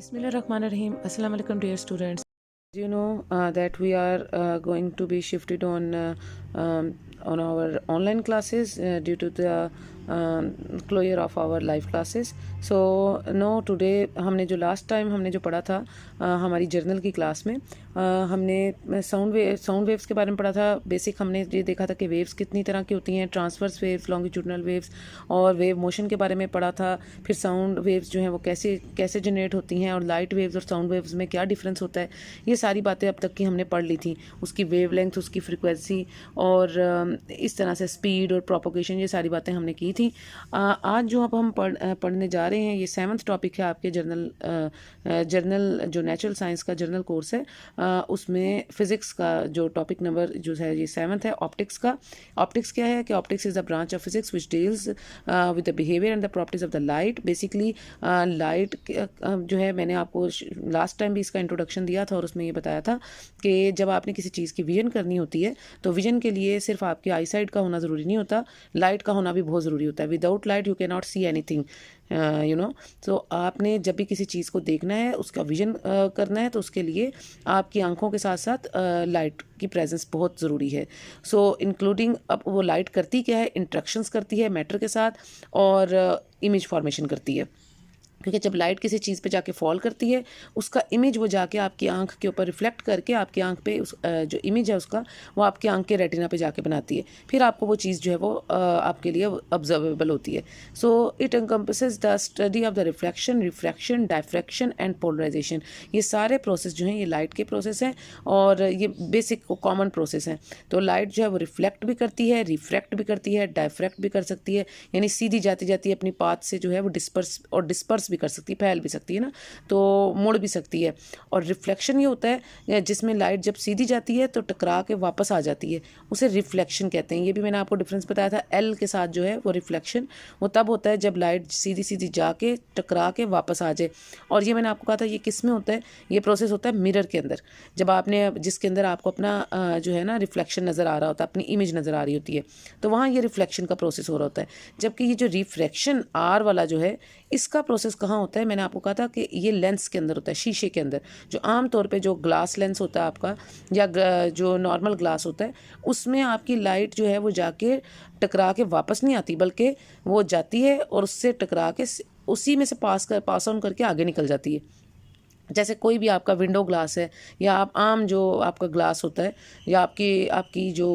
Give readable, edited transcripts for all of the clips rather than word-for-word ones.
Bismillahirrahmanirrahim. Assalamu alaikum dear students. You know that we are going to be shifted on our online classes due to the closure of our live classes. So no, today हमने जो last time हमने जो पढ़ा था हमारी journal की class में हमने साउंड वेव्स के बारे में पढ़ा था। बेसिक हमने ये देखा था कि वेव्स कितनी तरह की होती हैं, ट्रांसवर्स वेव्स, लॉन्गिट्यूडनल वेव्स और वेव मोशन के बारे में पढ़ा था। फिर साउंड वेव्स जो हैं वो कैसे जनरेट होती हैं और लाइट वेव्स और साउंड वेव्स में क्या डिफरेंस होता है, ये सारी बातें अब तक की हमने पढ़ ली थी। उसकी वेव लेंथ, उसकी फ्रिक्वेंसी और इस तरह से स्पीड और प्रोपोगेशन, ये सारी बातें हमने की थी। आज जो अब हम पढ़ने जा रहे हैं ये 7th टॉपिक है आपके जर्नल जो नेचुरल साइंस का जर्नल कोर्स है उसमें फिज़िक्स का जो टॉपिक नंबर जो है ये 7th है, ऑप्टिक्स का। ऑप्टिक्स क्या है कि optics is the branch of physics which deals with the behaviour and the properties of the light. Basically light जो है, मैंने आपको लास्ट टाइम भी इसका इंट्रोडक्शन दिया था और उसमें ये बताया था कि जब आपने किसी चीज़ की विजन करनी होती है तो विजन के लिए सिर्फ आपकी आई साइड का होना ज़रूरी नहीं होता, लाइट का होना भी बहुत ज़रूरी होता है। Without light you can not see anything, तो आपने जब भी किसी चीज़ को देखना है, उसका विजन करना है, तो उसके लिए आपकी आंखों के साथ साथ लाइट की प्रेजेंस बहुत ज़रूरी है। सो इंक्लूडिंग, अब वो लाइट करती क्या है, इंट्रैक्शंस करती है मैटर के साथ और इमेज फॉर्मेशन करती है। क्योंकि जब लाइट किसी चीज़ पे जाके फॉल करती है, उसका इमेज वो जाके आपकी आंख के ऊपर रिफ्लेक्ट करके आपकी आंख पे जो इमेज है उसका, वो आपकी आंख के रेटिना पे जाके बनाती है। फिर आपको वो चीज़ जो है वो आपके लिए ऑब्जर्वेबल होती है। So it encompasses the study of the refraction, diffraction and polarisation. ये सारे प्रोसेस जो हैं ये लाइट के प्रोसेस हैं और ये बेसिक कॉमन प्रोसेस हैं। तो लाइट जो है वो रिफ्लेक्ट भी करती है, रिफ्रैक्ट भी करती है, डायफ्रैक्ट भी कर सकती है, यानी सीधी जाती जाती है अपनी पाथ से जो है वो डिस्पर्स भी कर सकती है, फैल भी सकती है ना, तो मुड़ भी सकती है। और रिफ्लेक्शन ये होता है जिसमें लाइट जब सीधी जाती है तो टकरा के वापस आ जाती है, उसे रिफ्लेक्शन कहते हैं। ये भी मैंने आपको डिफरेंस बताया था, एल के साथ जो है वो रिफ्लेक्शन वो तब होता है जब लाइट सीधी सीधी जाके टकरा के वापस आ जाए। और ये मैंने आपको कहा था ये किस में होता है, ये प्रोसेस होता है मिरर के अंदर, जब आपने जिसके अंदर आपको अपना जो है ना रिफ्लेक्शन नज़र आ रहा होता है, अपनी इमेज नज़र आ रही होती है, तो वहाँ ये रिफ्लेक्शन का प्रोसेस हो रहा होता है। जबकि ये जो रिफ्रैक्शन आर वाला जो है, इसका प्रोसेस कहाँ होता है, मैंने आपको कहा था कि ये लेंस के अंदर होता है, शीशे के अंदर। जो आम तौर पे जो ग्लास लेंस होता है आपका या जो नॉर्मल ग्लास होता है, उसमें आपकी लाइट जो है वो जाके टकरा के वापस नहीं आती, बल्कि वो जाती है और उससे टकरा के उसी में से पास ऑन करके आगे निकल जाती है। जैसे कोई भी आपका विंडो ग्लास है या आप आम जो आपका ग्लास होता है या आपकी जो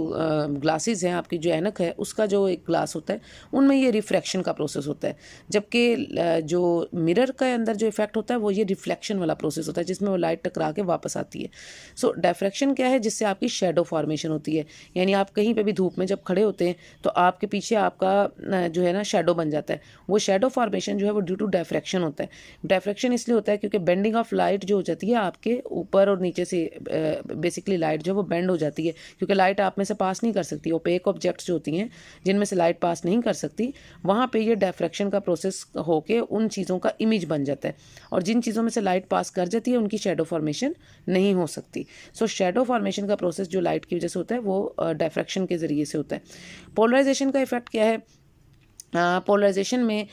ग्लासेस हैं, आपकी जो ऐनक है उसका जो एक ग्लास होता है, उनमें ये रिफ्रैक्शन का प्रोसेस होता है। जबकि जो मिरर के अंदर जो इफेक्ट होता है वो ये रिफ्लेक्शन वाला प्रोसेस होता है, जिसमें वो लाइट टकरा के वापस आती है। सो डायफ्रैक्शन क्या है, जिससे आपकी शेडो फॉर्मेशन होती है, यानी आप कहीं पर भी धूप में जब खड़े होते हैं तो आपके पीछे आपका जो है ना शेडो बन जाता है। वो शेडो फॉर्मेशन जो है वो ड्यू टू डायफ्रैक्शन होता है। डायफ्रैक्शन इसलिए होता है क्योंकि बेंडिंग ऑफ लाइट जो हो जाती है आपके ऊपर और नीचे से, बेसिकली लाइट जो है वो बेंड हो जाती है, क्योंकि लाइट आप में से पास नहीं कर सकती। ओपेक ऑब्जेक्ट्स जो होती हैं जिनमें से लाइट पास नहीं कर सकती, वहाँ पे ये डायफ्रैक्शन का प्रोसेस होके उन चीज़ों का इमेज बन जाता है। और जिन चीज़ों में से लाइट पास कर जाती है उनकी शेडो फॉर्मेशन नहीं हो सकती। सो शेडो फॉर्मेशन का प्रोसेस जो लाइट की वजह से होता है वो डायफ्रैक्शन के ज़रिए से होता है। पोलराइजेशन का इफेक्ट क्या है, पोलराइजेशन में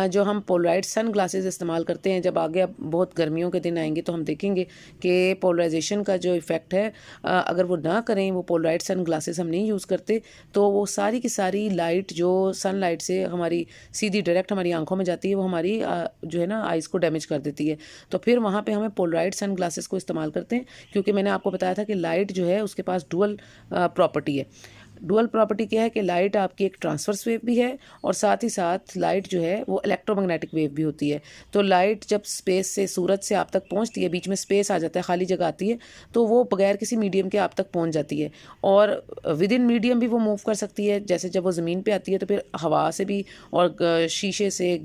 जो हम पोलराइड सन ग्लासेस इस्तेमाल करते हैं, जब आगे अब बहुत गर्मियों के दिन आएंगे तो हम देखेंगे कि पोलराइजेशन का जो इफ़ेक्ट है, अगर वो ना करें, वो पोलराइड सन ग्लासेस हम नहीं यूज़ करते, तो वो सारी की सारी लाइट जो सन लाइट से हमारी सीधी डायरेक्ट हमारी आंखों में जाती है, वो हमारी जो है ना आइज़ को डैमेज कर देती है। तो फिर वहाँ पर हमें पोलराइड सन ग्लासेस को इस्तेमाल करते हैं, क्योंकि मैंने आपको बताया था कि लाइट जो है उसके पास डुअल प्रॉपर्टी है। डुअल प्रॉपर्टी क्या है कि लाइट आपकी एक ट्रांसवर्स वेव भी है और साथ ही साथ लाइट जो है वो इलेक्ट्रोमैग्नेटिक वेव भी होती है। तो लाइट जब स्पेस से, सूरज से आप तक पहुंचती है, बीच में स्पेस आ जाता है, खाली जगह आती है, तो वो बगैर किसी मीडियम के आप तक पहुंच जाती है और विद इन मीडियम भी वो मूव कर सकती है। जैसे जब वो ज़मीन पे आती है तो फिर हवा से भी और शीशे से,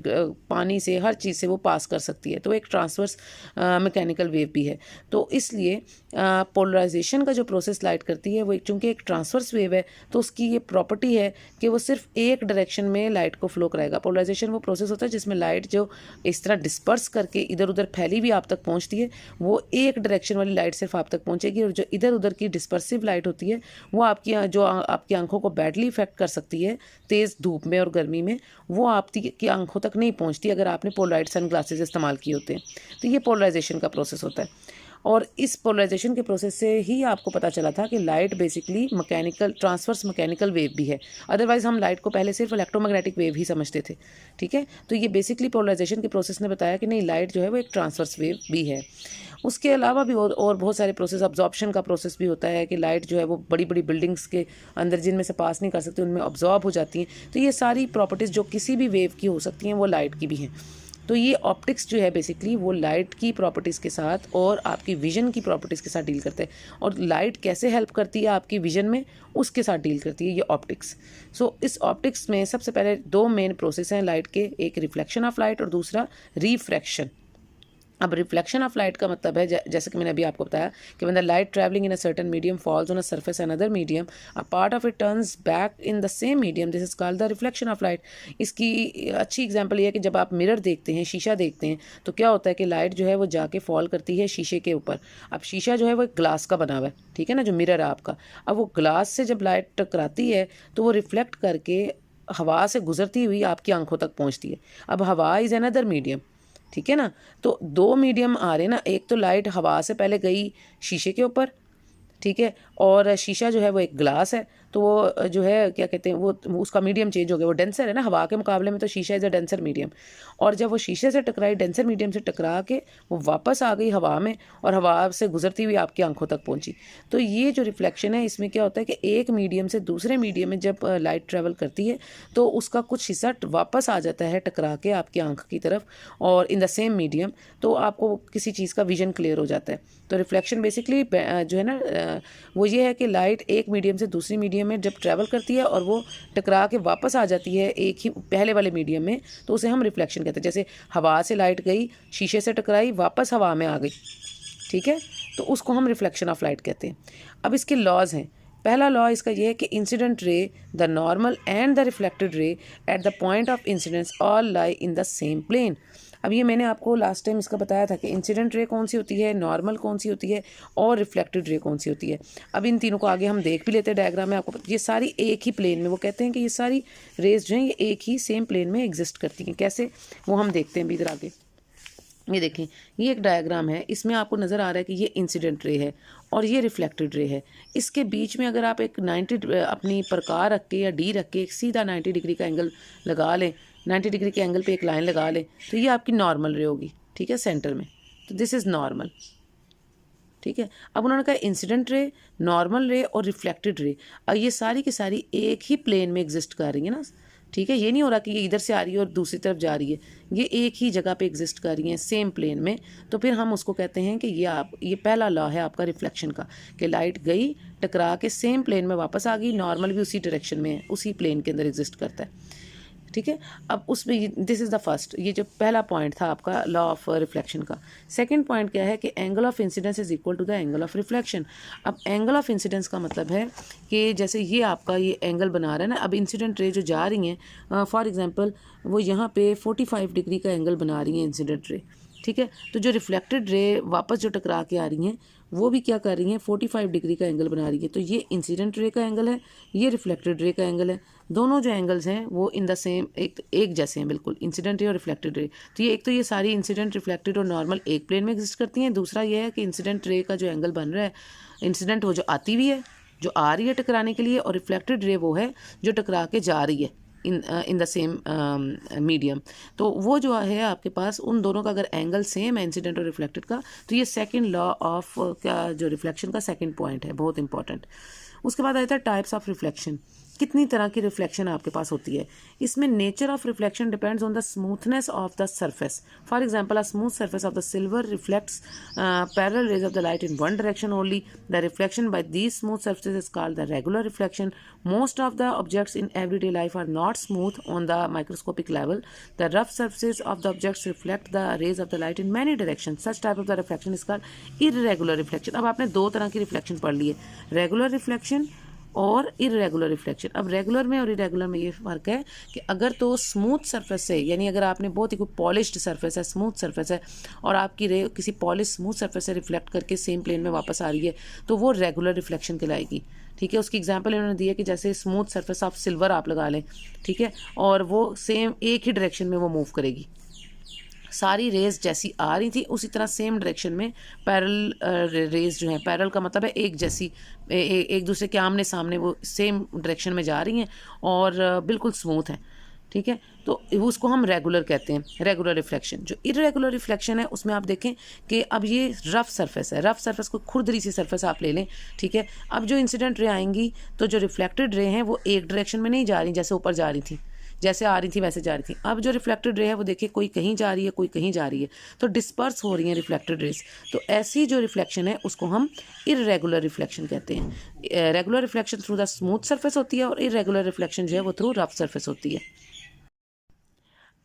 पानी से, हर चीज़ से वो पास कर सकती है। तो एक ट्रांसवर्स मैकेनिकल वेव भी है। तो इसलिए पोलराइजेशन का जो प्रोसेस लाइट करती है वो चूँकि एक ट्रांसवर्स वेव है, तो उसकी ये प्रॉपर्टी है कि वो सिर्फ एक डायरेक्शन में लाइट को फ्लो कराएगा। पोलराइजेशन वो प्रोसेस होता है जिसमें लाइट जो इस तरह डिस्पर्स करके इधर उधर फैली हुई आप तक पहुंचती है, वो एक डायरेक्शन वाली लाइट सिर्फ आप तक पहुंचेगी, और जो इधर उधर की डिस्पर्सिव लाइट होती है वो आपकी आंखों को बैडली इफेक्ट कर सकती है तेज़ धूप में और गर्मी में, वो आपकी आंखों तक नहीं पहुंचती अगर आपने पोलराइज्ड सन ग्लासेस इस्तेमाल किए होते हैं। तो ये पोलराइजेशन का प्रोसेस होता है, और इस पोलराइजेशन के प्रोसेस से ही आपको पता चला था कि light basically mechanical transverse mechanical wave भी है। अदरवाइज हम लाइट को पहले सिर्फ इलेक्ट्रोमैग्नेटिक वेव ही समझते थे, ठीक है। तो ये बेसिकली पोलराइजेशन के प्रोसेस ने बताया कि नहीं, लाइट जो है वो एक ट्रांसवर्स वेव भी है। उसके अलावा भी और बहुत सारे प्रोसेस, अब्जॉर्प्शन का प्रोसेस भी होता है कि लाइट जो है वो बड़ी बड़ी बिल्डिंग्स के अंदर जिनमें से पास नहीं कर सकती उनमें अब्जॉर्ब हो जाती हैं। तो ये सारी प्रॉपर्टीज़ जो किसी भी वेव की हो सकती हैं वो लाइट की भी हैं। तो ये ऑप्टिक्स जो है बेसिकली वो लाइट की प्रॉपर्टीज़ के साथ और आपकी विजन की प्रॉपर्टीज़ के साथ डील करते हैं, और लाइट कैसे हेल्प करती है आपकी विजन में उसके साथ डील करती है ये ऑप्टिक्स। सो इस ऑप्टिक्स में सबसे पहले दो मेन प्रोसेस हैं लाइट के, एक रिफ्लेक्शन ऑफ लाइट और दूसरा रिफ्रैक्शन। अब रिफ्लेक्शन ऑफ लाइट का मतलब है जैसे कि मैंने अभी आपको बताया कि when the light travelling in a certain medium falls on a surface another medium, a part of it turns back in the same medium, this is called the reflection of light. इसकी अच्छी example ये है कि जब आप mirror देखते हैं, शीशा देखते हैं, तो क्या होता है कि लाइट जो है वो जाके फॉल करती है शीशे के ऊपर। अब शीशा जो है वो एक ग्लास का बना हुआ है, ठीक है ना, जो मिरर है आपका। अब वो ग्लास से जब लाइट टकराती है तो वो रिफ्लेक्ट करके हवा से गुजरती हुई आपकी आंखों तक पहुँचती है। अब हवा इज़ अनदर मीडियम, ठीक है ना। तो दो मीडियम आ रहे हैं ना, एक तो लाइट हवा से पहले गई शीशे के ऊपर, ठीक है, और शीशा जो है वो एक ग्लास है, तो वो जो है क्या कहते हैं वो उसका मीडियम चेंज हो गया, वो डेंसर है ना हवा के मुकाबले में, तो शीशा इज़ अ डेंसर मीडियम। और जब वो शीशे से टकराई, डेंसर मीडियम से टकरा के वो वापस आ गई हवा में, और हवा से गुजरती हुई आपकी आंखों तक पहुंची। तो ये जो रिफ्लेक्शन है इसमें क्या होता है कि एक मीडियम से दूसरे मीडियम में जब लाइट ट्रेवल करती है तो उसका कुछ हिस्सा वापस आ जाता है टकरा के आपकी आंख की तरफ, और इन द सेम मीडियम, तो आपको किसी चीज़ का विजन क्लियर हो जाता है। तो रिफ्लेक्शन बेसिकली जो है ना वो ये है कि लाइट एक मीडियम से दूसरी मीडियम में जब ट्रैवल करती है और वो टकरा के वापस आ जाती है एक ही पहले वाले मीडियम में, तो उसे हम रिफ्लेक्शन कहते हैं। जैसे हवा से लाइट गई, शीशे से टकराई, वापस हवा में आ गई, ठीक है, तो उसको हम रिफ्लेक्शन ऑफ लाइट कहते हैं। अब इसके लॉज हैं। पहला लॉ इसका ये है कि incident ray, the normal and the reflected ray at the point of incidence all lie in the same plane. अब ये मैंने आपको लास्ट टाइम इसका बताया था कि इंसिडेंट रे कौन सी होती है, नॉर्मल कौन सी होती है, और रिफ्लेक्टेड रे कौन सी होती है। अब इन तीनों को आगे हम देख भी लेते हैं डायग्राम में। आपको ये सारी एक ही प्लेन में, वो कहते हैं कि ये सारी रेज जो हैं ये एक ही सेम प्लेन में एग्जिस्ट करती हैं। कैसे, वो हम देखते हैं भी इधर आगे। ये देखें, ये एक डायग्राम है, इसमें आपको नज़र आ रहा है कि ये इंसिडेंट रे है और ये रिफ्लेक्टेड रे है। इसके बीच में अगर आप एक 90 अपनी प्रकार रख के या डी रख के एक सीधा 90 डिग्री का एंगल लगा लें, 90 डिग्री के एंगल पे एक लाइन लगा लें, तो ये आपकी नॉर्मल रे होगी, ठीक है, सेंटर में। तो दिस इज़ नॉर्मल, ठीक है। अब उन्होंने कहा इंसिडेंट रे, नॉर्मल रे और रिफ्लेक्टेड रे, और ये सारी की सारी एक ही प्लेन में एग्जिस्ट कर रही है ना, ठीक है। ये नहीं हो रहा कि ये इधर से आ रही है और दूसरी तरफ जा रही है, ये एक ही जगह पे एग्जिस्ट कर रही हैं सेम प्लेन में। तो फिर हम उसको कहते हैं कि ये पहला लॉ है आपका रिफ्लेक्शन का, कि लाइट गई टकरा के सेम प्लेन में वापस आ गई, नॉर्मल भी उसी डायरेक्शन में है, उसी प्लेन के अंदर एग्जिस्ट करता है, ठीक है। अब उसमें दिस इज़ द फर्स्ट, ये जो पहला पॉइंट था आपका लॉ ऑफ रिफ्लेक्शन का। सेकंड पॉइंट क्या है कि angle of incidence is equal to the angle of reflection. अब एंगल ऑफ इंसिडेंस का मतलब है कि जैसे ये आपका ये एंगल बना रहा है ना, अब इंसिडेंट रे जो जा रही हैं, फॉर एग्जांपल वो यहाँ पे 45 डिग्री का एंगल बना रही हैं इंसिडेंट रे, ठीक है। तो जो रिफ्लेक्टेड रे वापस जो टकरा के आ रही हैं वो भी क्या कर रही हैं, 45 डिग्री का एंगल बना रही है। तो ये इंसिडेंट रे का एंगल है, ये रिफ्लेक्टेड रे का एंगल है। दोनों जो एंगल्स हैं वो इन द सेम एक जैसे हैं बिल्कुल, इंसिडेंट रे और रिफ्लेक्टेड रे। तो ये एक तो ये सारी इंसिडेंट, रिफ्लेक्टेड और नॉर्मल एक प्लेन में एग्जिस्ट करती हैं। दूसरा ये है कि इंसिडेंट रे का जो एंगल बन रहा है, इंसिडेंट वो जो आती हुई है, जो आ रही है टकराने के लिए, और रिफ्लेक्टेड रे वो है जो टकरा के जा रही है इन द सेम मीडियम। तो वो जो है आपके पास उन दोनों का अगर एंगल सेम है इंसिडेंट और रिफ्लेक्टेड का, तो ये सेकंड लॉ ऑफ क्या जो रिफ्लेक्शन का सेकंड पॉइंट है, बहुत इंपॉर्टेंट। उसके बाद आता है टाइप्स ऑफ रिफ्लेक्शन। कितनी तरह की रिफ्लेक्शन आपके पास होती है। इसमें nature of reflection depends on the smoothness of the surface. For example, a smooth surface of the silver reflects parallel rays of the light in one direction only. The reflection by these smooth surfaces is called the regular reflection. Most of the objects in everyday life are not smooth on the microscopic level. The rough surfaces of the objects reflect the rays of the light in many directions. Such type of the reflection is called irregular reflection. अब आपने दो तरह की reflection पढ़ ली है, regular reflection और irregular reflection. अब regular में और इरेगुलर में ये फ़र्क है कि अगर तो स्मूथ सरफेस से, यानी अगर आपने बहुत ही कोई पॉलिश्ड सरफेस है, स्मूथ सरफेस है, और आपकी रे किसी पॉलिश स्मूथ सरफेस से रिफ्लेक्ट करके सेम प्लेन में वापस आ रही है, तो वो रेगुलर रिफ्लेक्शन कहलाएगी। ठीक है, उसकी एग्जांपल इन्होंने दी है कि जैसे स्मूथ सरफेस आप सिल्वर आप लगा लें, ठीक है, और वो सेम एक ही डायरेक्शन में वो मूव करेगी, सारी रेज जैसी आ रही थी उसी तरह सेम डायरेक्शन में पैरेलल रेज जो है, पैरेलल का मतलब है एक जैसी, एक दूसरे के आमने सामने वो सेम डायरेक्शन में जा रही हैं और बिल्कुल स्मूथ है। ठीक है, तो उसको हम रेगुलर कहते हैं, रेगुलर रिफ्लेक्शन। जो इरेगुलर रिफ्लेक्शन है उसमें आप देखें कि अब ये रफ सरफेस है, रफ सरफेस को खुरदरी सी सरफेस आप ले लें। ठीक है, अब जो इंसिडेंट रे आएंगी तो जो रिफ्लेक्टेड रे हैं वो एक डायरेक्शन में नहीं जा रही, जैसे ऊपर जा रही थी, जैसे आ रही थी वैसे जा रही थी। अब जो रिफ्लेक्टेड रे है वो देखिए कोई कहीं जा रही है, कोई कहीं जा रही है, तो डिस्पर्स हो रही हैं रिफ्लेक्टेड रेस। तो ऐसी जो रिफ्लेक्शन है उसको हम इरेगुलर रिफ्लेक्शन कहते हैं। Regular reflection through the smooth surface होती है और इरेगुलर रिफ्लेक्शन जो है वो थ्रू रफ सरफेस होती है।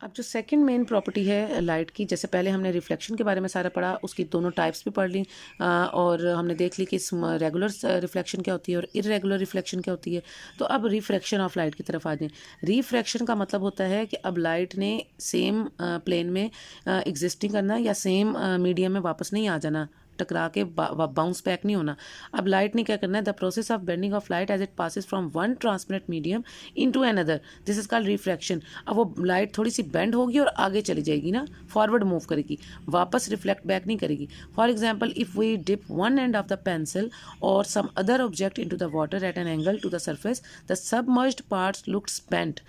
अब जो सेकंड मेन प्रॉपर्टी है लाइट की, जैसे पहले हमने रिफ्लेक्शन के बारे में सारा पढ़ा, उसकी दोनों टाइप्स भी पढ़ ली और हमने देख ली कि रेगुलर रिफ्लेक्शन क्या होती है और इरेगुलर रिफ्लेक्शन क्या होती है। तो अब रिफ्रैक्शन ऑफ लाइट की तरफ आ जाएं। रिफ्रैक्शन का मतलब होता है कि अब लाइट ने सेम प्लेन में एग्जिस्टिंग करना या सेम मीडियम में वापस नहीं आ जाना, टकरा के बाउंस बैक नहीं होना। अब लाइट ने क्या करना है, the process of bending of light as it passes from one transmit medium into another, this is called refraction. अब वो लाइट थोड़ी सी बेंड होगी और आगे चली जाएगी ना, फॉरवर्ड मूव करेगी, वापस रिफ्लेक्ट बैक नहीं करेगी। For example, if we dip one end of the pencil और some other object into the water at an angle to the surface, the submerged parts looks bent.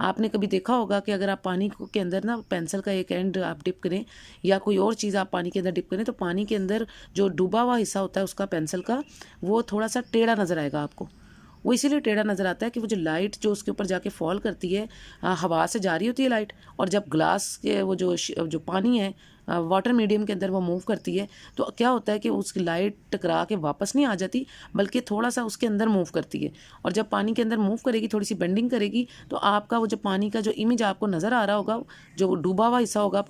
आपने कभी देखा होगा कि अगर आप पानी के अंदर ना पेंसिल का एक एंड आप डिप करें या कोई और चीज़ आप पानी के अंदर डिप करें, तो पानी के अंदर जो डूबा हुआ हिस्सा होता है उसका पेंसिल का, वो थोड़ा सा टेढ़ा नज़र आएगा आपको। वो इसीलिए टेढ़ा नज़र आता है कि वो जो लाइट जो उसके ऊपर जाके फॉल करती है, हवा से जा रही होती है लाइट, और जब ग्लास के वो जो पानी है वाटर मीडियम के अंदर वो मूव करती है, तो क्या होता है कि उसकी लाइट टकरा के वापस नहीं आ जाती, बल्कि थोड़ा सा उसके अंदर मूव करती है। और जब पानी के अंदर मूव करेगी, थोड़ी सी बेंडिंग करेगी, तो आपका वो जो पानी का जो इमेज आपको नज़र आ रहा होगा, जो डूबा हुआ हिस्सा होगा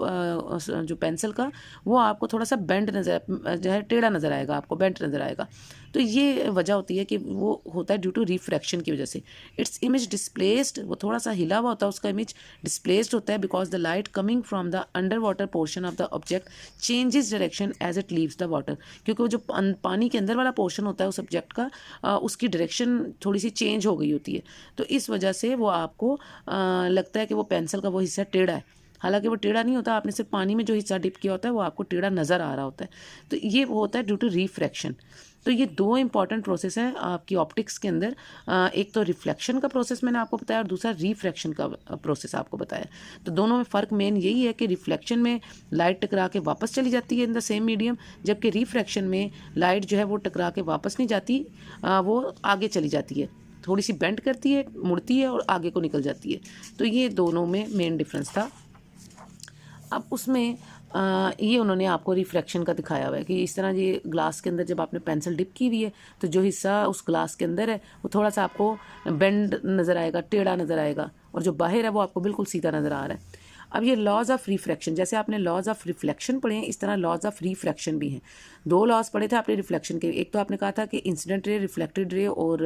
जो पेंसिल का, वो आपको थोड़ा सा बेंड नज़र, जो है टेढ़ा नज़र आएगा, आपको बेंट नज़र आएगा। तो ये वजह होती है कि वो होता है ड्यू टू रिफ्रैक्शन की वजह से। इट्स इमेज डिस्प्लेस्ड, वो थोड़ा सा हिला हुआ होता है, उसका इमेज डिस्प्लेस्ड होता है because the light coming from the under water portion of the object changes direction as it leaves the water. क्योंकि वो जो पानी के अंदर वाला पोर्शन होता है उस ऑब्जेक्ट का, उसकी डायरेक्शन थोड़ी सी चेंज हो गई होती है, तो इस वजह से वो आपको लगता है कि वो पेंसिल का वो हिस्सा टेढ़ा है, हालांकि वो टेढ़ा नहीं होता, आपने सिर्फ पानी में जो हिस्सा डिप किया होता है वो आपको टेढ़ा नज़र आ रहा होता है। तो ये वो होता है ड्यू टू रिफ्रैक्शन। तो ये दो इंपॉर्टेंट प्रोसेस हैं आपकी ऑप्टिक्स के अंदर, एक तो रिफ्लेक्शन का प्रोसेस मैंने आपको बताया और दूसरा रिफ्रैक्शन का प्रोसेस आपको बताया। तो दोनों में फ़र्क मेन यही है कि रिफ्लेक्शन में लाइट टकरा के वापस चली जाती है इन द सेम मीडियम, जबकि रिफ्रैक्शन में लाइट जो है वो टकरा के वापस नहीं जाती, वो आगे चली जाती है, थोड़ी सी बेंड करती है, मुड़ती है और आगे को निकल जाती है। तो ये दोनों में मेन डिफरेंस था। अब उसमें ये उन्होंने आपको रिफ्रैक्शन का दिखाया हुआ है कि इस तरह ये ग्लास के अंदर जब आपने पेंसिल डिप की हुई है, तो जो हिस्सा उस ग्लास के अंदर है वो थोड़ा सा आपको बेंड नज़र आएगा, टेढ़ा नज़र आएगा, और जो बाहर है वो आपको बिल्कुल सीधा नज़र आ रहा है। अब ये लॉज ऑफ रिफ्रैक्शन, जैसे आपने लॉज ऑफ रिफ्लेक्शन पढ़े हैं, इस तरह लॉज ऑफ रिफ्रैक्शन भी हैं। दो लॉज पढ़े थे आपने रिफ्लेक्शन के, एक तो आपने कहा था कि इंसिडेंट रे, रिफ्लेक्टेड रे और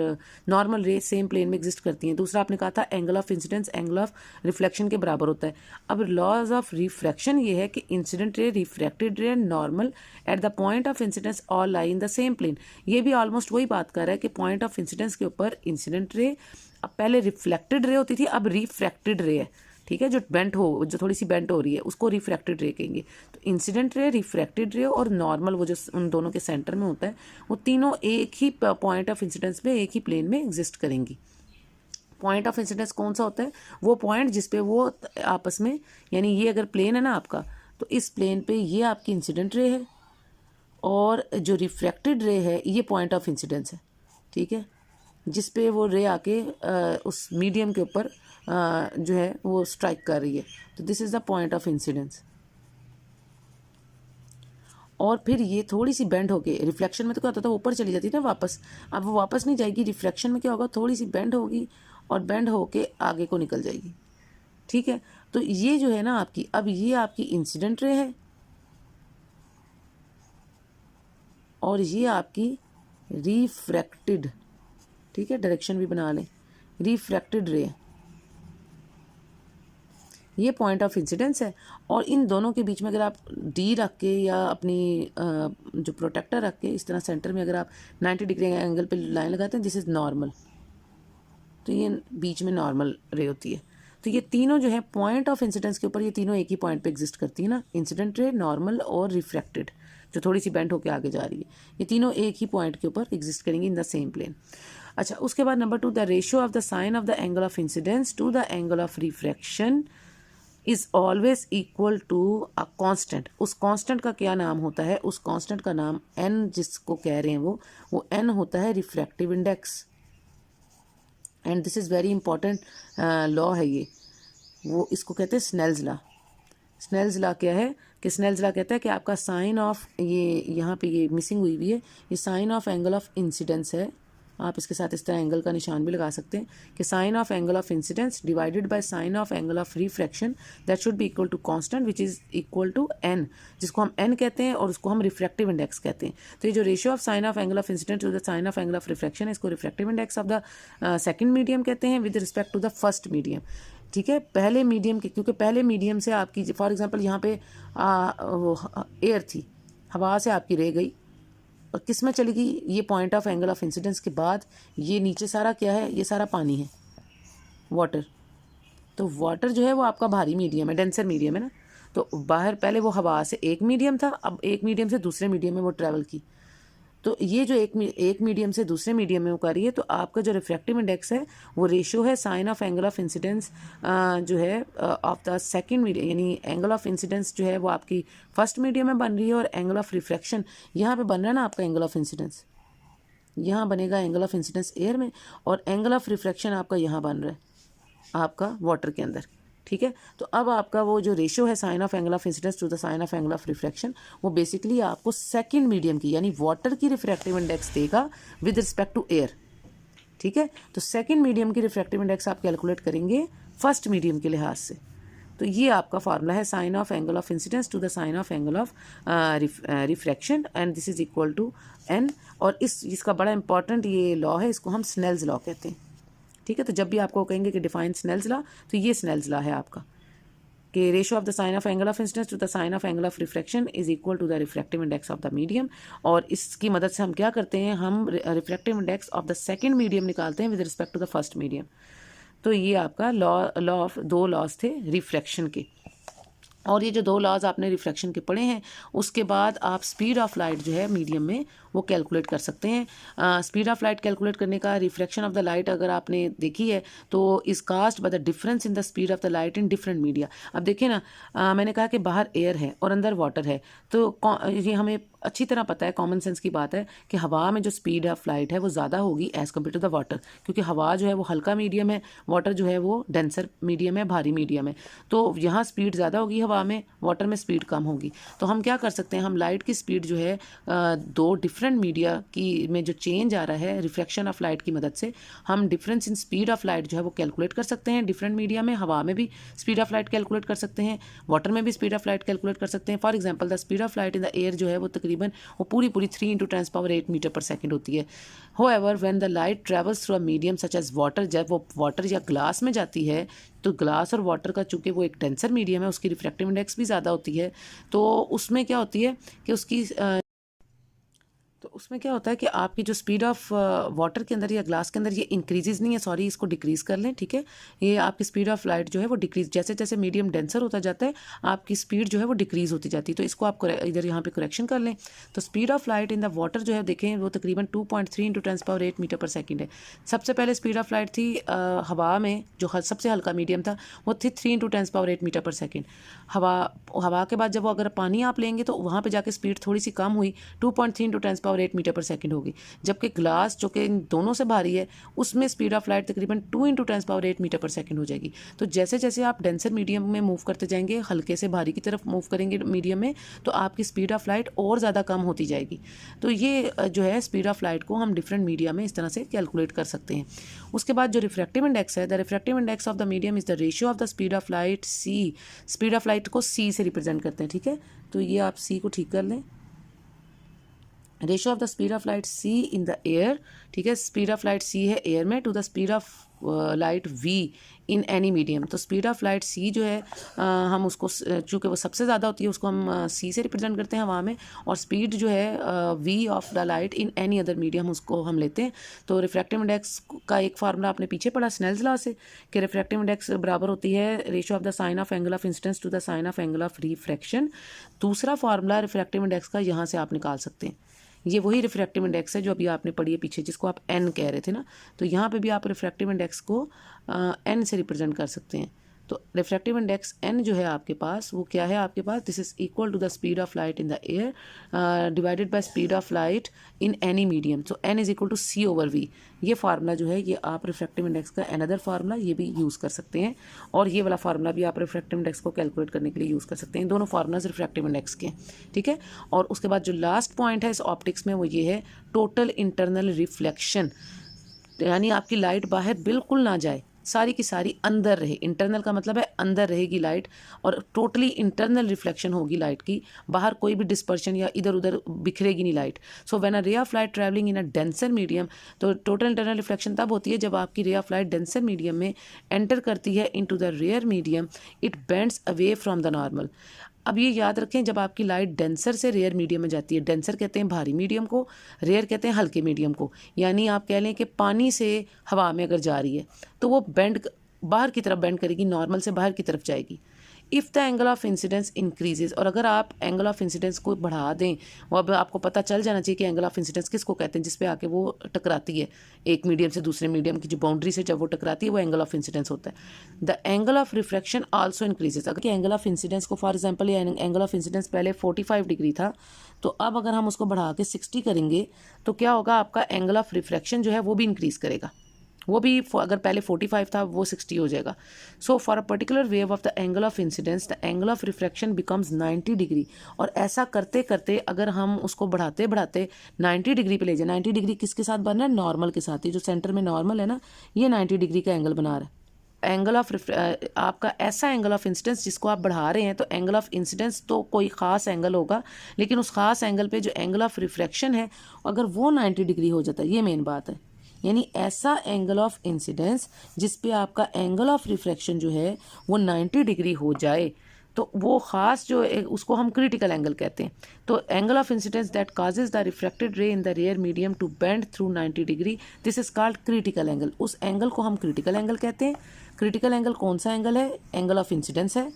नॉर्मल रे सेम प्लेन में एग्जिस्ट करती हैं। दूसरा आपने कहा था angle of incidence angle of reflection के बराबर होता है। अब लॉज ऑफ रिफ्रैक्शन ये है कि incident ray, reflected ray and normal at the point of incidence all lie in the same plane. ये भी ऑलमोस्ट वही बात कर रहा है कि पॉइंट ऑफ इंसिडेंस के ऊपर इंसिडेंट रे, अब पहले रिफ्लेक्टेड रे होती थी, अब रिफ्रैक्टेड रे है। ठीक है, जो बेंट हो, जो थोड़ी सी बेंट हो रही है उसको रिफ्रैक्टेड रे कहेंगे। तो इंसिडेंट रे, रिफ्रैक्टेड रे और नॉर्मल, वो जो उन दोनों के सेंटर में होता है, वो तीनों एक ही पॉइंट ऑफ इंसिडेंस में, एक ही प्लेन में एग्जिस्ट करेंगी। पॉइंट ऑफ इंसिडेंस कौन सा होता है? वो पॉइंट जिसपे वो आपस में, यानी ये अगर प्लेन है ना आपका, तो इस प्लेन पे ये आपकी इंसिडेंट रे है और जो रिफ्रैक्टेड रे है ये पॉइंट ऑफ इंसिडेंस है। ठीक है, जिस पे वो रे आके उस मीडियम के ऊपर जो है वो स्ट्राइक कर रही है, तो this is the point of incidence. और फिर ये थोड़ी सी बेंड होके, रिफ्लेक्शन में तो क्या होता था ऊपर चली जाती है ना वापस, अब वो वापस नहीं जाएगी, रिफ्लेक्शन में क्या होगा, थोड़ी सी बेंड होगी और बेंड होके आगे को निकल जाएगी। ठीक है, तो ये जो है ना आपकी, अब ये आपकी इंसिडेंट रे है और ये आपकी रिफ्रैक्टेड, ठीक है, डायरेक्शन भी बना लें। रिफ्रैक्टेड रे, ये पॉइंट ऑफ इंसिडेंस है, और इन दोनों के बीच में अगर आप डी रख के या अपनी जो प्रोटेक्टर रख के इस तरह सेंटर में अगर आप 90 डिग्री एंगल पे लाइन लगाते हैं, दिस इज़ नॉर्मल, तो ये बीच में नॉर्मल रे होती है। तो ये तीनों जो है पॉइंट ऑफ इंसिडेंस के ऊपर, ये तीनों एक ही पॉइंट पे एग्जिस्ट करती है ना, इंसिडेंट रे, नॉर्मल और रिफ्रैक्टेड, जो थोड़ी सी बेंट होकर आगे जा रही है, ये तीनों एक ही पॉइंट के ऊपर एग्जिस्ट करेंगी इन द सेम प्लेन। अच्छा, उसके बाद number 2, the ratio of the sine of the angle of incidence to the angle of refraction is always equal to a constant. उस कांस्टेंट का क्या नाम होता है? उस कांस्टेंट का नाम एन, जिसको कह रहे हैं वो एन होता है refractive index. And this is very important law है ये, वो इसको कहते हैं स्नेल्स लॉ। स्नेल्स लॉ क्या है कि स्नेल्स लॉ कहता है कि आपका साइन ऑफ, ये यहाँ पे ये मिसिंग हुई हुई है, ये sine of angle of incidence है। आप इसके साथ इस तरह एंगल का निशान भी लगा सकते हैं कि sine of angle of incidence divided by sine of angle of refraction, that should be equal to constant which is equal to n, जिसको हम एन कहते हैं और उसको हम रिफ्रैक्टिव इंडेक्स कहते हैं। तो ये जो ratio of sine of angle of incidence to the sine of angle of refraction है, इसको refractive index of the second medium कहते हैं with respect to the first medium. ठीक है, पहले मीडियम के, क्योंकि पहले मीडियम से आपकी, फॉर एग्जांपल यहाँ पे एयर थी, हवा से आपकी रह गई और किस में चली गई? ये point of angle of incidence के बाद ये नीचे सारा क्या है? ये सारा पानी है, वाटर। तो वाटर जो है वो आपका भारी मीडियम है, डेंसर मीडियम है ना। तो बाहर पहले वो हवा से एक मीडियम था, अब एक मीडियम से दूसरे मीडियम में वो ट्रैवल की। तो ये जो एक मीडियम से दूसरे मीडियम में वो कर रही है, तो आपका जो रिफ्रैक्टिव इंडेक्स है वो रेशियो है sine of angle of incidence जो है ऑफ द सेकंड मीडियम, यानी एंगल ऑफ इंसिडेंस जो है वो आपकी फर्स्ट मीडियम में बन रही है, और एंगल ऑफ रिफ्रैक्शन यहाँ पे बन रहा है ना आपका एंगल ऑफ इंसिडेंस, यहाँ बनेगा एंगल ऑफ इंसिडेंस एयर में, और एंगल ऑफ रिफ्रैक्शन आपका यहाँ बन रहा है आपका वाटर के अंदर। ठीक है, तो अब आपका वो जो रेशियो है sine of angle of incidence to the sine of angle of refraction, वो बेसिकली आपको सेकंड मीडियम की, यानी वाटर की रिफ्रैक्टिव इंडेक्स देगा विद रिस्पेक्ट टू एयर। ठीक है, तो सेकंड मीडियम की रिफ्रैक्टिव इंडेक्स आप कैलकुलेट करेंगे फर्स्ट मीडियम के लिहाज से। तो ये आपका फार्मूला है sine of angle of incidence to the sine of angle of refraction, and this is equal to N. और इसका बड़ा इंपॉर्टेंट ये लॉ है, इसको हम स्नेल्स लॉ कहते हैं। ठीक है, तो जब भी आपको कहेंगे कि डिफाइन स्नेल्स लॉ, तो ये स्नेल्स लॉ है आपका कि ratio of the sine of angle of incidence to the sine of angle of refraction is equal to the refractive index of the medium. और इसकी मदद से हम क्या करते हैं? हम refractive index of the second medium निकालते हैं with respect to the first medium. तो ये आपका लॉ ऑफ, दो लॉज थे रिफ्रैक्शन के। और ये जो दो लॉज आपने रिफ्रैक्शन के पढ़े हैं, उसके बाद आप स्पीड ऑफ लाइट जो है मीडियम में वो कैलकुलेट कर सकते हैं। स्पीड ऑफ लाइट कैलकुलेट करने का, रिफ्रैक्शन ऑफ द लाइट अगर आपने देखी है तो is caused by the difference in the speed of the light in different media. अब देखिए ना, मैंने कहा कि बाहर एयर है और अंदर वाटर है, तो ये हमें अच्छी तरह पता है, कॉमन सेंस की बात है कि हवा में जो स्पीड ऑफ लाइट है वो ज़्यादा होगी as compared to the water, क्योंकि हवा जो है वो हल्का मीडियम है, वाटर जो है वो डेंसर मीडियम है, भारी मीडियम है। तो यहाँ स्पीड ज़्यादा होगी हवा में, वाटर में स्पीड कम होगी। तो हम क्या कर सकते हैं? हम लाइट की स्पीड जो है दो डिफरेंट मीडिया की में जो चेंज आ रहा है रिफ्रैक्शन ऑफ लाइट की मदद से, हम difference in speed of light जो है वो कैलकुलेट कर सकते हैं डिफरेंट मीडिया में। हवा में भी स्पीड ऑफ लाइट कैलकुलेट कर सकते हैं, वाटर में भी स्पीड ऑफ लाइट कैलकुलेट कर सकते हैं। For example, the speed of light in the air जो है वो तकरीबन वो पूरी 3 × 10⁸ मीटर पर सेकेंड होती है। However when the light travels through a medium such as water, जब वो वाटर या ग्लास में जाती है, तो ग्लास और वाटर का चूंकि वो एक डेंसर मीडियम है, उसकी रिफ्रैक्टिव इंडेक्स भी ज़्यादा होती है। तो उसमें क्या होती है कि उसमें क्या होता है कि आपकी जो स्पीड ऑफ वाटर के अंदर या ग्लास के अंदर ये इंक्रीजेज नहीं है, सॉरी, इसको डिक्रीज़ कर लें। ठीक है, ये आपकी स्पीड ऑफ लाइट जो है वो डिक्रीज, जैसे जैसे मीडियम डेंसर होता जाता है आपकी स्पीड जो है वो डिक्रीज़ होती जाती है। तो इसको आप इधर यहाँ पे करेक्शन कर लें। तो speed of light in the water जो है देखें वो तकरीबन 2.3 × 10⁸ मीटर पर सेकेंड है। सबसे पहले स्पीड ऑफ लाइट थी हवा में, जो सबसे हल्का मीडियम था, वो थी 3 × 10⁸ मीटर पर सेकेंड। हवा के बाद जब वो अगर पानी आप लेंगे तो वहाँ पर जाके स्पीड थोड़ी सी कम हुई, 2.3 × 10⁸ मीटर पर सेकेंड होगी। जबकि ग्लास जो कि इन दोनों से भारी है, उसमें स्पीड ऑफ लाइट तकरीबन 2 × 10⁸ मीटर पर सेकेंड हो जाएगी। तो जैसे जैसे आप डेंसर मीडियम में मूव करते जाएंगे, हल्के से भारी की तरफ मूव करेंगे मीडियम में, तो आपकी स्पीड ऑफ लाइट और ज़्यादा कम होती जाएगी। तो ये जो है स्पीड ऑफ लाइट को हम डिफरेंट मीडिया में इस तरह से कैलकुलेट कर सकते हैं। उसके बाद जो रिफ्रैक्टिव इंडेक्स है, the refractive index of the medium is the ratio of the speed of light C. Speed of light को सी से रिप्रेजेंट करते हैं। ठीक है, तो ये आप सी को ठीक कर लें। Ratio of the speed of light c in the air, ठीक है, स्पीड ऑफ लाइट सी है एयर में, to the speed of light v in any medium. तो स्पीड ऑफ लाइट सी जो है हम उसको चूँकि वो सबसे ज़्यादा होती है उसको हम सी से रिप्रेजेंट करते हैं हवा में, और स्पीड जो है v of the light in any other medium उसको हम लेते हैं। तो रिफ्रैक्टिव इंडेक्स का एक फार्मूला आपने पीछे पढ़ा स्नेल्स लॉ से कि रिफ्रैक्टिव इंडेक्स बराबर होती है ratio of the sine of angle of incidence to the sine of angle of refraction. दूसरा फार्मूला रिफ्रैक्टिव इंडेक्स का यहाँ से आप निकाल सकते हैं, ये वही रिफ्रैक्टिव इंडेक्स है जो अभी आपने पढ़ी है पीछे, जिसको आप एन कह रहे थे ना, तो यहाँ पे भी आप रिफ्रैक्टिव इंडेक्स को एन से रिप्रेजेंट कर सकते हैं। तो रिफ्रैक्टिव इंडेक्स एन जो है आपके पास वो क्या है आपके पास, this is equal to the speed of light in the air divided by speed of light in any medium. So n is equal to c over v. ये फार्मूला जो है ये आप रिफ्रैक्टिव इंडेक्स का अनदर फार्मूला ये भी use कर सकते हैं, और ये वाला फार्मूला भी आप रिफ्रैक्टिव इंडेक्स को कैलकुलेट करने के लिए यूज़ कर सकते हैं। दोनों फार्मूलाज रिफ्रैक्टिव इंडेक्स के, ठीक है। और उसके बाद जो लास्ट पॉइंट है इस ऑप्टिक्स में वो ये है टोटल इंटरनल रिफ्लेक्शन, यानी आपकी लाइट बाहर बिल्कुल ना जाए, सारी की सारी अंदर रहे। इंटरनल का मतलब है अंदर रहेगी लाइट, और टोटली इंटरनल रिफ्लेक्शन होगी लाइट की, बाहर कोई भी डिस्पर्शन या इधर उधर बिखरेगी नहीं light. So when a ray of light travelling in a denser medium, तो टोटल इंटरनल रिफ्लेक्शन तब होती है जब आपकी ray of light denser medium में एंटर करती है into the rare medium, it bends away from the normal. अब ये याद रखें जब आपकी लाइट डेंसर से रेयर मीडियम में जाती है, डेंसर कहते हैं भारी मीडियम को, रेयर कहते हैं हल्के मीडियम को, यानी आप कह लें कि पानी से हवा में अगर जा रही है तो वो बेंड बाहर की तरफ बेंड करेगी, नॉर्मल से बाहर की तरफ जाएगी। If the angle of incidence increases, और अगर आप एंगल ऑफ इंसिडेंस को बढ़ा दें, वो अब आपको पता चल जाना चाहिए कि एंगल ऑफ इंसिडेंस किसको कहते हैं, जिस पे आके वो टकराती है एक मीडियम से दूसरे मीडियम की जो बाउंड्री से जब वो टकराती है वो एंगल ऑफ इंसिडेंस होता है। The angle of refraction also increases, अगर एंगल ऑफ इंसिडेंस को फॉर एग्जाम्पल ये एंगल ऑफ इंसिडेंस पहले 45 डिग्री था, तो अब अगर हम उसको बढ़ा के 60 करेंगे तो क्या होगा, आपका एंगल ऑफ रिफ्रैक्शन जो है वो भी इंक्रीज़ करेगा, वो भी अगर पहले 45 था वो 60 हो जाएगा। So for a particular wave of the angle of incidence the angle of refraction becomes 90 degree, और ऐसा करते करते अगर हम उसको बढ़ाते बढ़ाते 90 डिग्री पे ले जाए, 90 डिग्री किसके साथ बन रहा है, नॉर्मल के साथ, ये जो सेंटर में नॉर्मल है ना ये 90 डिग्री का एंगल बना रहा है। एंगल ऑफ आपका ऐसा एंगल ऑफ इंसिडेंस जिसको आप बढ़ा रहे हैं, तो एंगल ऑफ इंसिडेंस तो कोई ख़ास एंगल होगा, लेकिन उस खास एंगल पे जो एंगल ऑफ रिफ्रैक्शन है अगर वो 90 डिग्री हो जाता है, ये मेन बात है। यानी ऐसा एंगल ऑफ इंसिडेंस जिस पे आपका एंगल ऑफ रिफ्रैक्शन जो है वो 90 डिग्री हो जाए, तो वो ख़ास जो उसको हम क्रिटिकल एंगल कहते हैं। तो angle of incidence that causes the refracted ray in the rare medium to bend through 90 degree, this is called critical angle. उस एंगल को हम क्रिटिकल एंगल कहते हैं। क्रिटिकल एंगल कौन सा एंगल है, एंगल ऑफ इंसिडेंस है,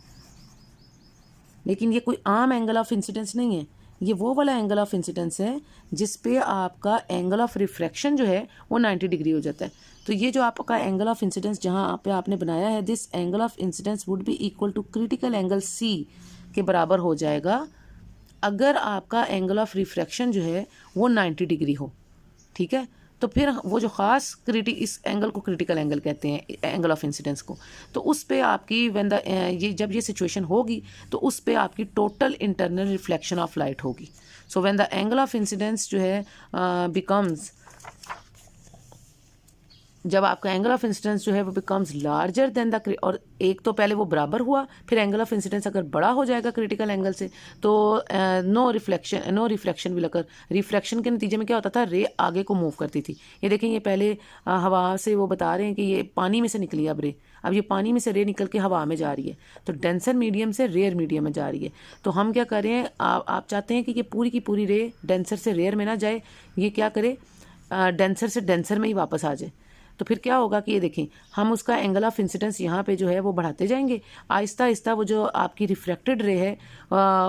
लेकिन ये कोई आम एंगल ऑफ इंसिडेंस नहीं है, ये वो वाला एंगल ऑफ इंसिडेंस है जिस पे आपका एंगल ऑफ रिफ्रैक्शन जो है वो 90 डिग्री हो जाता है। तो ये जो आपका एंगल ऑफ इंसिडेंस जहाँ पे आपने बनाया है, this angle of incidence would be equal to critical angle c के बराबर हो जाएगा अगर आपका एंगल ऑफ रिफ्रैक्शन जो है वो 90 डिग्री हो, ठीक है। तो फिर वो जो ख़ास इस एंगल को क्रिटिकल एंगल कहते हैं, एंगल ऑफ इंसिडेंस को। तो उस पे आपकी ये जब ये सिचुएशन होगी तो उस पे आपकी total internal reflection of light होगी। So when the angle of incidence जो है बिकम्स, जब आपका एंगल ऑफ इंसिडेंस जो है वो बिकम्स लार्जर देन द, और एक तो पहले वो बराबर हुआ, फिर एंगल ऑफ इंसिडेंस अगर बड़ा हो जाएगा क्रिटिकल एंगल से तो no reflection will occur. Reflection के नतीजे में क्या होता था, रे आगे को मूव करती थी। ये देखें ये पहले हवा से वो बता रहे हैं कि ये पानी में से निकली अब रे, अब ये पानी में से रे निकल के हवा में जा रही है, तो डेंसर मीडियम से रेयर मीडियम में जा रही है। तो हम क्या कर रहे हैं, आप चाहते हैं कि ये पूरी की पूरी रे डेंसर से रेयर में ना जाए, ये क्या करे, डेंसर से डेंसर में ही वापस आ जाए। तो फिर क्या होगा कि ये देखें हम उसका एंगल ऑफ इंसिडेंस यहाँ पे जो है वो बढ़ाते जाएंगे, आहिस्ता आहिस्ता वो जो आपकी रिफ्रैक्टेड रे है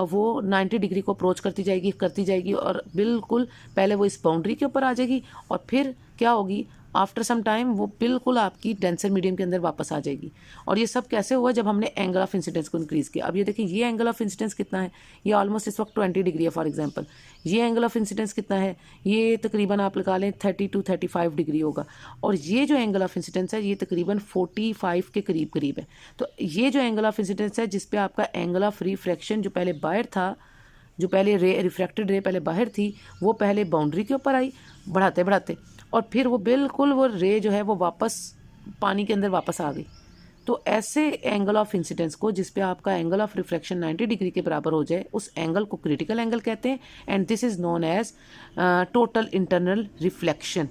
वो 90 डिग्री को अप्रोच करती जाएगी और बिल्कुल पहले वो इस बाउंड्री के ऊपर आ जाएगी, और फिर क्या होगी, आफ्टर सम टाइम वो बिल्कुल आपकी डेंसर मीडियम के अंदर वापस आ जाएगी। और ये सब कैसे हुआ, जब हमने एंगल ऑफ इंसिडेंस को इंक्रीज़ किया। अब ये देखिए ये एंगल ऑफ इंसिडेंस कितना है, ये ऑलमोस्ट इस वक्त 20 डिग्री है फॉर एग्जांपल। ये एंगल ऑफ इंसिडेंस कितना है, ये तकरीबन आप लगा लें 30 to 35 डिग्री होगा। और ये जो एंगल ऑफ इंसिडेंस है ये तकरीबन 45 के करीब है। तो ये जो एंगल ऑफ इंसिडेंस है जिस पे आपका एंगल ऑफ रिफ्रैक्शन जो पहले बाहर था, जो पहले रे रिफ्रैक्टेड रे पहले बाहर थी, वो पहले बाउंड्री के ऊपर आई बढ़ाते और फिर वो बिल्कुल वो रे जो है वो वापस पानी के अंदर वापस आ गई। तो ऐसे एंगल ऑफ इंसिडेंस को जिस पे आपका एंगल ऑफ रिफ्लेक्शन 90 डिग्री के बराबर हो जाए, उस एंगल को क्रिटिकल एंगल कहते हैं, and this is known as total internal reflection.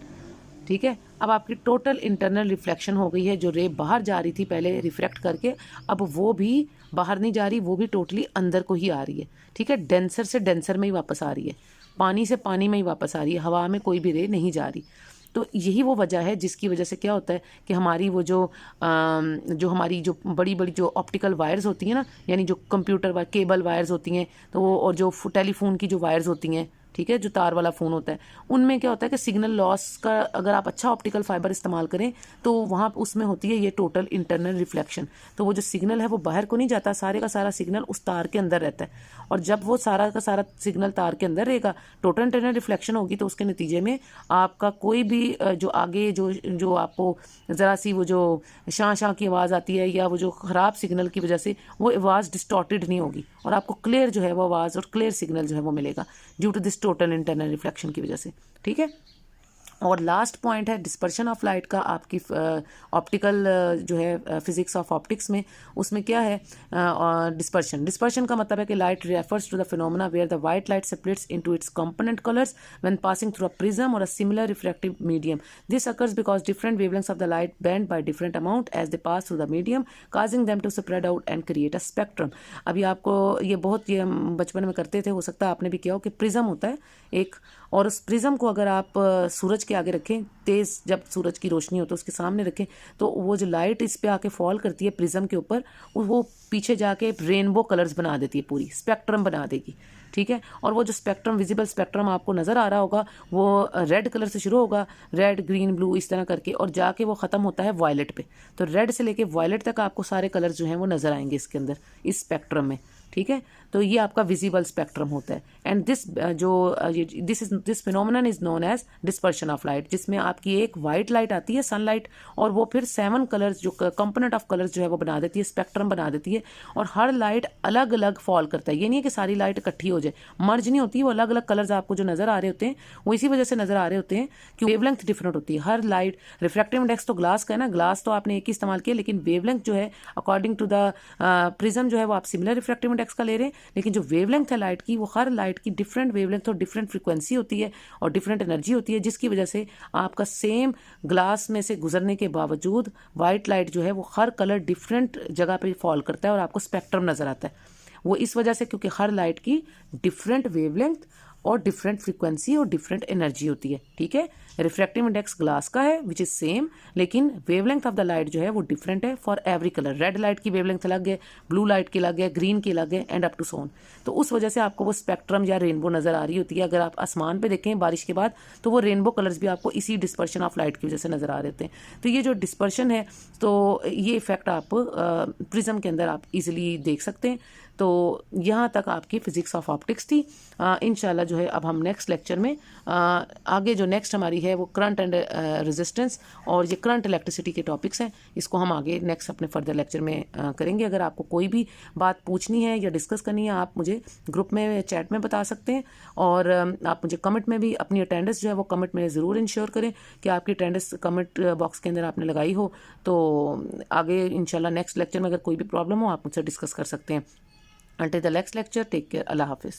ठीक है, अब आपकी टोटल इंटरनल रिफ्लेक्शन हो गई है, जो रे बाहर जा रही थी पहले रिफ्लेक्ट करके, अब वो भी बाहर नहीं जा रही, वो भी टोटली अंदर को ही आ रही है। ठीक है, डेंसर से डेंसर में ही वापस आ रही है, पानी से पानी में ही वापस आ रही है, हवा में कोई भी रे नहीं जा रही। तो यही वो वजह है जिसकी वजह से क्या होता है कि हमारी वो जो हमारी जो बड़ी बड़ी जो ऑप्टिकल वायर्स होती हैं ना, यानी जो कंप्यूटर केबल वायर्स होती हैं, तो वो और जो टेलीफोन की जो वायर्स होती हैं, ठीक है, जो तार वाला फ़ोन होता है, उनमें क्या होता है कि सिग्नल लॉस का अगर आप अच्छा ऑप्टिकल फाइबर इस्तेमाल करें तो वहाँ उसमें होती है ये टोटल इंटरनल रिफ्लेक्शन। तो वो जो सिग्नल है वो बाहर को नहीं जाता, सारे का सारा सिग्नल उस तार के अंदर रहता है, और जब वो सारा का सारा सिग्नल तार के अंदर रहेगा, टोटल इंटरनल रिफ्लेक्शन होगी, तो उसके नतीजे में आपका कोई भी जो आगे जो आपको ज़रा सी वो जो शां शां की आवाज़ आती है, या वो जो ख़राब सिग्नल की वजह से वो आवाज़ डिस्टॉर्टेड नहीं होगी, और आपको क्लियर जो है वो आवाज़ और क्लियर सिग्नल जो है वो मिलेगा due to this total internal reflection की वजह से। ठीक है, और लास्ट पॉइंट है डिस्पर्शन ऑफ लाइट का, आपकी ऑप्टिकल जो है फिजिक्स ऑफ ऑप्टिक्स में, उसमें क्या है डिस्पर्शन का मतलब है कि light refers to the phenomena where the white light separates into its component colours when passing through a prism और a similar refractive medium. This occurs because different wavelengths of the light bend by different amount as they pass through the medium, causing them to spread out and create a spectrum. अभी आपको ये हम बचपन में करते थे, हो सकता है आपने भी किया हो, कि प्रिज्म होता है एक, और उस प्रिज्म को अगर आप सूरज के आगे रखें, तेज़ जब सूरज की रोशनी हो तो उसके सामने रखें, तो वो जो लाइट इस पे आके फॉल करती है प्रिज्म के ऊपर, वो पीछे जाके रेनबो कलर्स बना देती है, पूरी स्पेक्ट्रम बना देगी। ठीक है, और वो जो स्पेक्ट्रम, विजिबल स्पेक्ट्रम आपको नज़र आ रहा होगा, वो रेड कलर से शुरू होगा, रेड ग्रीन ब्लू इस तरह करके, और जाके वो ख़त्म होता है वायलेट पे। तो रेड से लेके वायलेट तक आपको सारे कलर्स जो हैं वो नज़र आएंगे इसके अंदर, इस स्पेक्ट्रम में। ठीक है, तो ये आपका विजिबल स्पेक्ट्रम होता है, and this phenomenon is known as dispersion of light, जिसमें आपकी एक वाइट लाइट आती है, सनलाइट, और वो फिर 7 कलर्स जो कंपोनेंट ऑफ कलर्स जो है वो बना देती है, स्पेक्ट्रम बना देती है, और हर लाइट अलग अलग फॉल करता है। ये नहीं है कि सारी लाइट इकट्ठी हो जाए, मर्ज नहीं होती, वो अलग अलग कलर्स आपको जो नजर आ रहे होते हैं वो इसी वजह से नजर आ रहे होते हैं कि वेवलेंथ डिफरेंट होती है हर लाइट। रिफ्रैक्टिव इंडेक्स तो ग्लास का है ना, ग्लास तो आपने एक ही इस्तेमाल किया, लेकिन वेवलेंथ जो है अकॉर्डिंग टू द प्रिज्म जो है वो आप सिमिलर रिफ्रैक्टिव इंडेक्स का ले रहे हैं, लेकिन जो वेवलेंथ है लाइट की, वो हर लाइट की डिफरेंट वेवलेंथ और डिफरेंट फ्रीक्वेंसी होती है और डिफरेंट एनर्जी होती है, जिसकी वजह से आपका सेम ग्लास में से गुजरने के बावजूद वाइट लाइट जो है वो हर कलर डिफरेंट जगह पे फॉल करता है और आपको स्पेक्ट्रम नजर आता है। वो इस वजह से क्योंकि हर लाइट की डिफरेंट वेवलेंथ और डिफरेंट फ्रीक्वेंसी और डिफरेंट एनर्जी होती है। ठीक है, रिफ्रैक्टिव इंडेक्स ग्लास का है विच इज सेम, लेकिन वेवलेंथ ऑफ द लाइट जो है वो डिफरेंट है for every colour. Red light की वेवलेंथ अलग है, ब्लू लाइट की अलग है, ग्रीन की अलग है, एंड अप टू सोन। तो उस वजह से आपको वो स्पेक्ट्रम या रेनबो नजर आ रही होती है। अगर आप आसमान पे देखें बारिश के बाद, तो वो रेनबो कलर्स भी आपको इसी डिस्पर्शन ऑफ लाइट की वजह से नजर आ रहे होते हैं। तो ये जो डिस्पर्शन है, तो ये इफेक्ट आप प्रिज्म के अंदर आप इजिली देख सकते हैं। तो यहाँ तक आपकी फिजिक्स ऑफ ऑप्टिक्स थी। इंशाल्लाह जो है अब हम नेक्स्ट लेक्चर में आगे जो नेक्स्ट हमारी है वो करंट एंड रेजिस्टेंस और ये करंट इलेक्ट्रिसिटी के टॉपिक्स हैं, इसको हम आगे नेक्स्ट अपने फर्दर लेक्चर में करेंगे। अगर आपको कोई भी बात पूछनी है या डिस्कस करनी है, आप मुझे ग्रुप में चैट में बता सकते हैं, और आप मुझे कमेंट में भी अपनी अटेंडेंस जो है वो कमेंट में ज़रूर इंश्योर करें कि आपकी अटेंडेंस कमेंट बॉक्स के अंदर आपने लगाई हो। तो आगे इंशाल्लाह नेक्स्ट लेक्चर में अगर कोई भी प्रॉब्लम हो आप मुझसे डिस्कस कर सकते हैं। Until the next lecture, take care. Allah Hafiz.